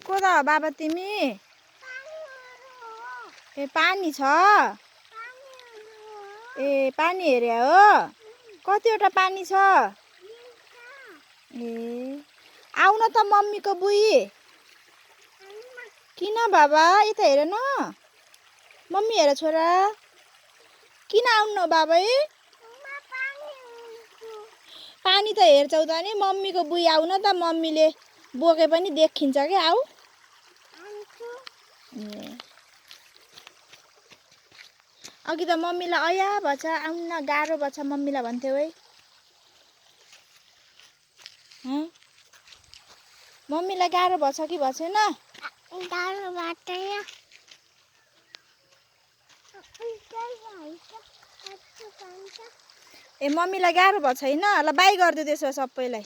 को त हो बाबा तिमी? ए पानी छ? ए पानी हेरे हो? कतिवटा पानी छ? ए आउन त मम्मीको बुई। किन बाबा यता हेर न। मम्मी हेर छोरा। किन आउनु बाबा? पानी त हेर्छौ त नि मम्मीको बुई आउन त मम्मीले बोके पनि देखिन्छ के आऊ। अघि त मम्मीलाई अया भन्छ आउन गाह्रो भन्छ मम्मीलाई भन्थ्यौ है। मम्मीलाई गाह्रो भछ कि भएन? गाह्रो भएन। ए मम्मीलाई गाह्रो भएको छैन? ल बाई गरिदियो त्यसो सबैलाई।